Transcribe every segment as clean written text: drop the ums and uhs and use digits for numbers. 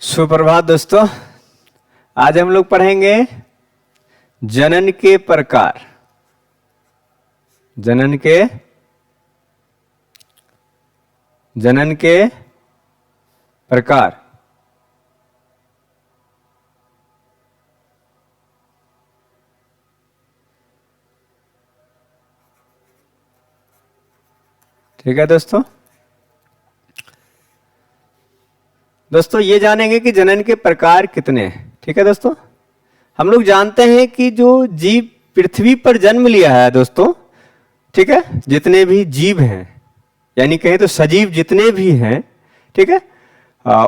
सुप्रभात दोस्तों। आज हम लोग पढ़ेंगे जनन के प्रकार। जनन के प्रकार। ठीक है दोस्तों। ये जानेंगे कि जनन के प्रकार कितने हैं। ठीक है दोस्तों। हम लोग जानते हैं कि जो जीव पृथ्वी पर जन्म लिया है दोस्तों, ठीक है, जितने भी जीव हैं यानी कहें तो सजीव जितने भी हैं, ठीक है,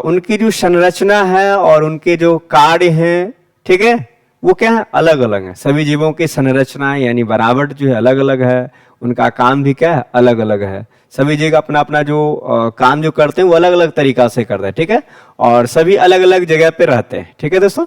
उनकी जो संरचना है और उनके जो कार्य हैं, ठीक है, वो क्या है, अलग अलग है। सभी जीवों की संरचना यानी बनावट जो है अलग अलग है, उनका काम भी क्या है, अलग अलग है। सभी जगह अपना अपना जो काम जो करते हैं वो अलग अलग तरीका से करते हैं, ठीक है, और सभी अलग अलग जगह पे रहते हैं। ठीक है दोस्तों,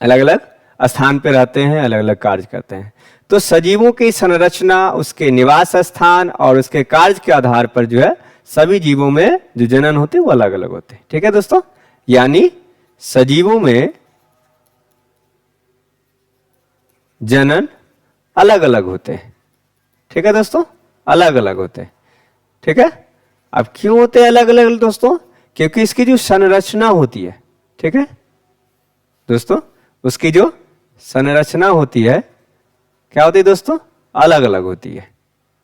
अलग अलग स्थान पे रहते हैं, अलग अलग कार्य करते हैं। तो सजीवों की संरचना, उसके निवास स्थान और उसके कार्य के आधार पर जो है सभी जीवों में जो जनन होते हैं वो अलग अलग होते हैं। ठीक है दोस्तों, यानी सजीवों में जनन अलग अलग होते हैं। ठीक है दोस्तों, अलग अलग होते हैं। ठीक है, अब क्यों होते हैं अलग अलग दोस्तों? क्योंकि इसकी जो संरचना होती है, ठीक है दोस्तों, उसकी जो संरचना होती है क्या होती है दोस्तों? अलग अलग होती है।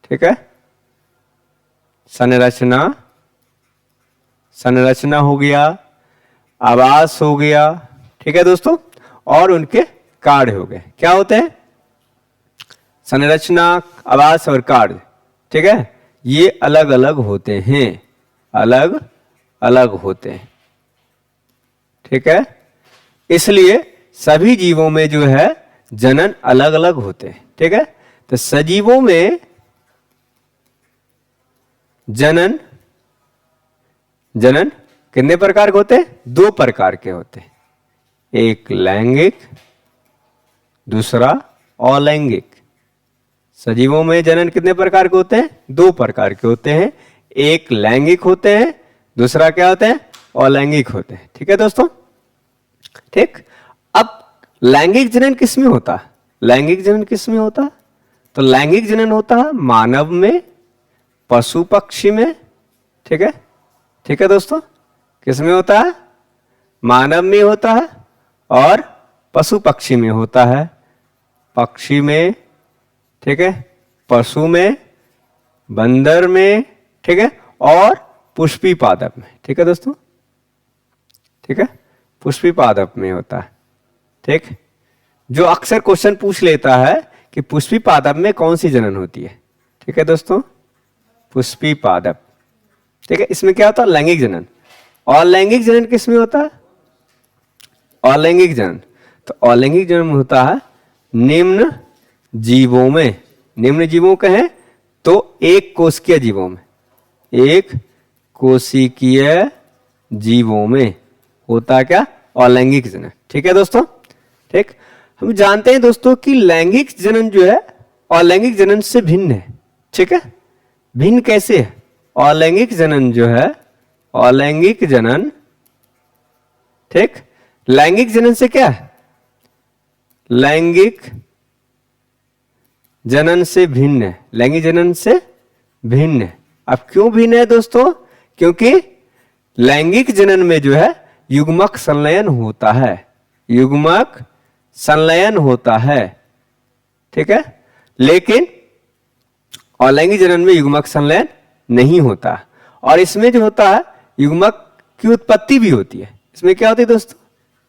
ठीक है, संरचना हो गया, आवास हो गया, ठीक है दोस्तों, और उनके कार्य हो गए। क्या होते हैं? संरचना, आवास और कार्य, ठीक है, ये अलग अलग होते हैं, अलग अलग होते हैं। ठीक है, इसलिए सभी जीवों में जो है जनन अलग अलग होते हैं। ठीक है, तो सजीवों में जनन कितने प्रकार के होते हैं? दो प्रकार के होते हैं, एक लैंगिक, दूसरा अलैंगिक। सजीवों में जनन कितने प्रकार के होते हैं? दो प्रकार के होते हैं, एक लैंगिक होते हैं, दूसरा क्या होते हैं? अलैंगिक होते हैं। ठीक है दोस्तों, ठीक। अब लैंगिक जनन किस में होता है? लैंगिक जनन किस में होता है? तो लैंगिक जनन होता है मानव में, पशु पक्षी में। ठीक है, ठीक है दोस्तों, किस में होता है? मानव में होता है और पशु पक्षी में होता है। पक्षी में, ठीक है, पशु में, बंदर में, ठीक है, और पुष्पी पादप में। ठीक है दोस्तों, ठीक है, पुष्पी पादप में होता है। ठीक, जो अक्सर क्वेश्चन पूछ लेता है कि पुष्पी पादप में कौन सी जनन होती है। ठीक है दोस्तों, पुष्पी पादप। ठीक है, इसमें क्या होता है? लैंगिक जनन। और लैंगिक जनन किस में होता है? अलैंगिक जनन। तो अलैंगिक जन्म होता है निम्न जीवों में। निम्न जीवों कहें तो एक कोशिकीय जीवों में, एक कोशिकीय जीवों में होता क्या? अलैंगिक जनन। ठीक है दोस्तों, ठीक। हम जानते हैं दोस्तों कि लैंगिक जनन जो है अलैंगिक जनन से भिन्न है। ठीक है, भिन्न कैसे है? अलैंगिक जनन जो है, अलैंगिक जनन, ठीक, लैंगिक जनन से क्या है? लैंगिक जनन से भिन्न है, लैंगिक जनन से भिन्न है। अब क्यों भिन्न है दोस्तों? क्योंकि लैंगिक जनन में जो है युग्मक संलयन होता है, युग्मक संलयन होता है। ठीक है, लेकिन अलैंगिक जनन में युग्मक संलयन नहीं होता। और इसमें जो होता है युग्मक की उत्पत्ति भी होती है। इसमें क्या होती है दोस्तों?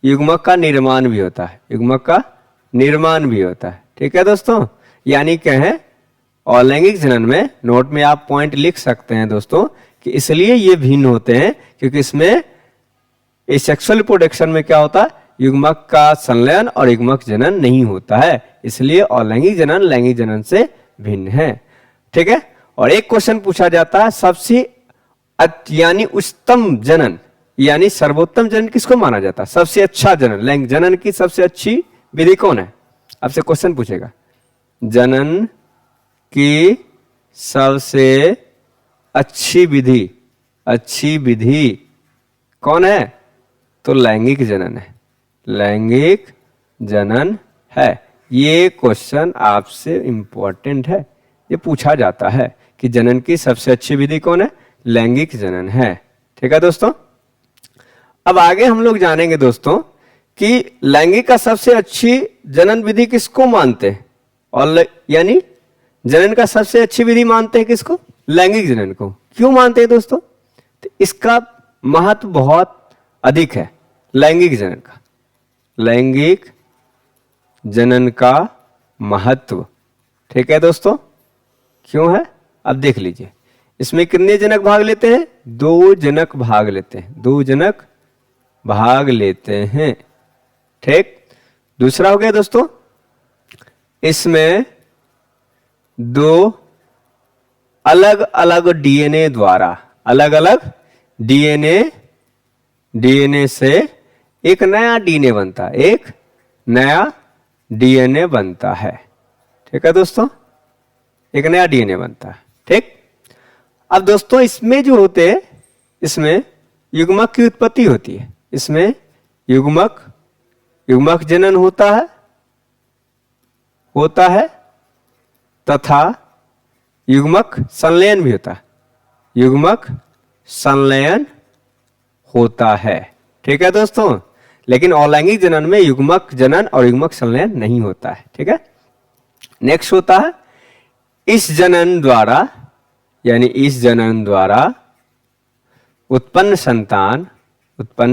युग्मक का निर्माण भी होता है, युग्मक का निर्माण भी होता है। ठीक है दोस्तों, यानी कहें अलैंगिक जनन में, नोट में आप पॉइंट लिख सकते हैं दोस्तों कि इसलिए ये भिन्न होते हैं क्योंकि इसमें इस सेक्सुअल रिप्रोडक्शन में क्या होता है? युग्मक का संलयन और युग्मक जनन नहीं होता है, इसलिए अलैंगिक जनन लैंगिक जनन से भिन्न है। ठीक है, और एक क्वेश्चन पूछा जाता है सबसे यानी उच्चतम जनन यानी सर्वोत्तम जनन किसको माना जाता है? सबसे अच्छा जनन, लैंगिक जनन की सबसे अच्छी विधि कौन है? आपसे क्वेश्चन पूछेगा, जनन की सबसे अच्छी विधि कौन है? तो लैंगिक जनन है, लैंगिक जनन है। ये क्वेश्चन आपसे इंपॉर्टेंट है, ये पूछा जाता है कि जनन की सबसे अच्छी विधि कौन है, लैंगिक जनन है। ठीक है दोस्तों, अब आगे हम लोग जानेंगे दोस्तों कि लैंगिक का सबसे अच्छी जनन विधि किसको मानते हैं, और यानी जनन का सबसे अच्छी विधि मानते हैं किसको, लैंगिक जनन को। क्यों मानते हैं दोस्तों, तो इसका महत्व बहुत अधिक है लैंगिक जनन का, लैंगिक जनन का महत्व। ठीक है दोस्तों, क्यों है अब देख लीजिए। इसमें कितने जनक भाग लेते हैं, 2 जनक भाग लेते हैं, 2 जनक भाग लेते हैं। ठीक, दूसरा हो गया दोस्तों, इसमें 2 अलग अलग डीएनए द्वारा, अलग अलग डीएनए से एक नया डीएनए बनता है, एक नया डीएनए बनता है। ठीक है दोस्तों, एक नया डीएनए बनता है। ठीक, अब दोस्तों इसमें जो होते हैं, इसमें युग्मक की उत्पत्ति होती है, इसमें युग्मक जनन होता है तथा युग्मक संलयन भी होता है, युग्मक संलयन होता है। ठीक है दोस्तों, लेकिन अलैंगिक जनन में युग्मक जनन और युग्मक संलयन नहीं होता है। ठीक है, नेक्स्ट होता है इस जनन द्वारा, यानी इस जनन द्वारा उत्पन्न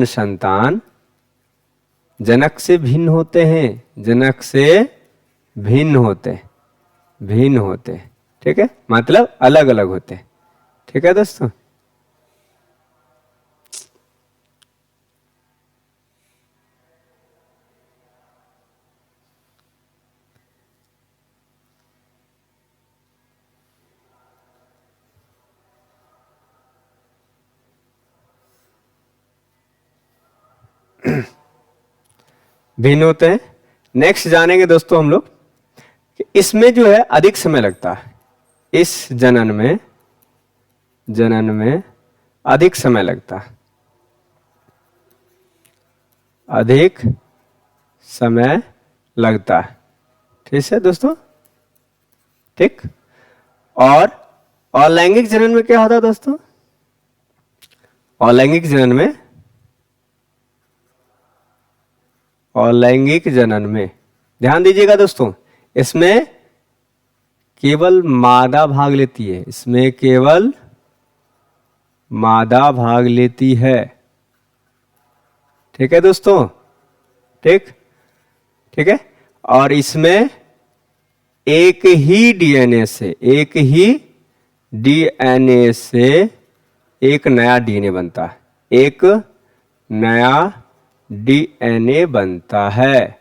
संतान जनक से भिन्न होते हैं, जनक से भिन्न होते। ठीक है, मतलब अलग अलग होते। ठीक है दोस्तों, भिन्न होते हैं। नेक्स्ट जानेंगे दोस्तों हम लोग कि इसमें जो है अधिक समय लगता है, इस जनन में अधिक समय लगता है, अधिक समय लगता है। ठीक है दोस्तों, ठीक। और अलैंगिक जनन में क्या होता है दोस्तों, अलैंगिक जनन में ध्यान दीजिएगा दोस्तों, इसमें केवल मादा भाग लेती है, इसमें केवल मादा भाग लेती है। ठीक है दोस्तों, ठीक है। और इसमें एक ही डीएनए से एक नया डीएनए बनता है, एक नया डीएनए बनता है,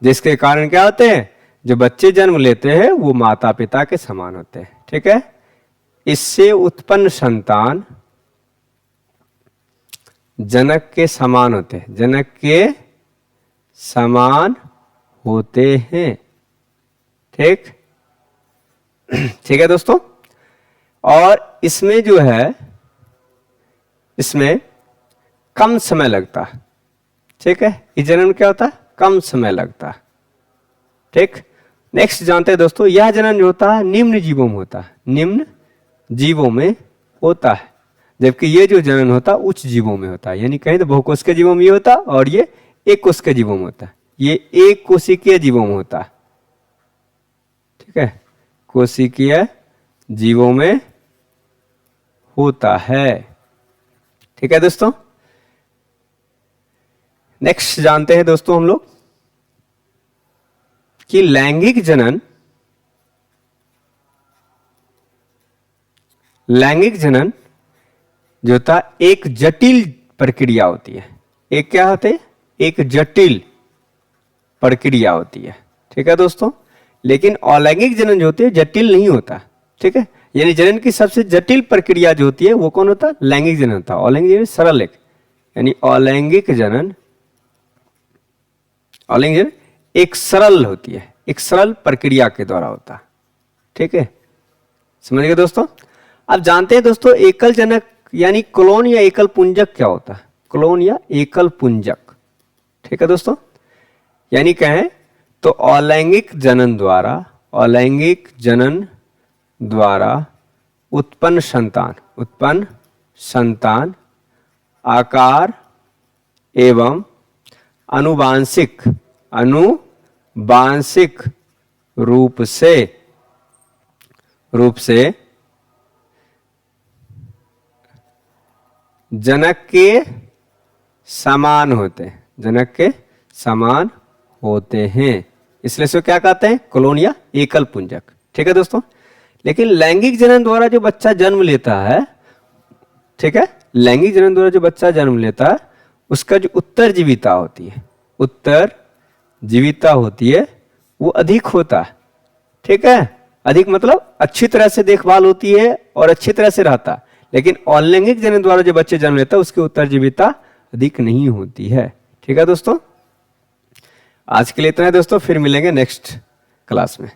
जिसके कारण क्या होते हैं, जो बच्चे जन्म लेते हैं वो माता पिता के समान होते हैं। ठीक है, इससे उत्पन्न संतान जनक के समान होते हैं, जनक के समान होते हैं। ठीक है दोस्तों। और इसमें जो है, इसमें कम समय लगता है। ठीक है, इस जनन में क्या होता है, कम समय लगता है। ठीक, नेक्स्ट जानते हैं दोस्तों, यह जनन जो होता है निम्न जीवों में होता है, निम्न जीवों में होता है, जबकि ये जो जनन होता है उच्च जीवों में होता है। यानी कहीं तो बहुकोश के जीवों में ये होता है और ये एक कोश के जीवों में होता है, ये एक कोशिकीय जीवों में होता है। ठीक है, कोशिकीय जीवों में होता है। ठीक है दोस्तों। नेक्स्ट जानते हैं दोस्तों हम लोग कि लैंगिक जनन जो होता एक जटिल प्रक्रिया होती है। एक क्या होते हैं, एक जटिल प्रक्रिया होती है। ठीक है दोस्तों, लेकिन अलैंगिक जनन जो होती है जटिल नहीं होता। ठीक है, यानी जनन की सबसे जटिल प्रक्रिया जो होती है वो कौन होता है, लैंगिक जनन होता है। अलैंगिक जनन सरल एक, यानी अलैंगिक जनन एक सरल होती है, एक सरल प्रक्रिया के द्वारा होता है। ठीक है, समझ गए दोस्तों। अब जानते हैं दोस्तों एकल जनक यानी क्लोन या एकल पुंजक क्या होता है। क्लोन या एकल पुंजक। ठीक है दोस्तों, यानी कहें तो अलैंगिक जनन द्वारा उत्पन्न संतान आकार एवं अनुवांशिक रूप से जनक के समान होते हैं, इसलिए इसको क्या कहते हैं, क्लोन या एकल पुंजक। ठीक है दोस्तों, लेकिन लैंगिक जनन द्वारा जो बच्चा जन्म लेता है, ठीक है, लैंगिक जनन द्वारा जो बच्चा जन्म लेता है उसका जो उत्तरजीविता होती है वो अधिक होता है। ठीक है, अधिक मतलब अच्छी तरह से देखभाल होती है और अच्छी तरह से रहता है। लेकिन अलैंगिक जनन द्वारा जो बच्चे जन्म लेता है उसकी उत्तरजीविता अधिक नहीं होती है। ठीक है दोस्तों, आज के लिए इतना है दोस्तों, फिर मिलेंगे नेक्स्ट क्लास में।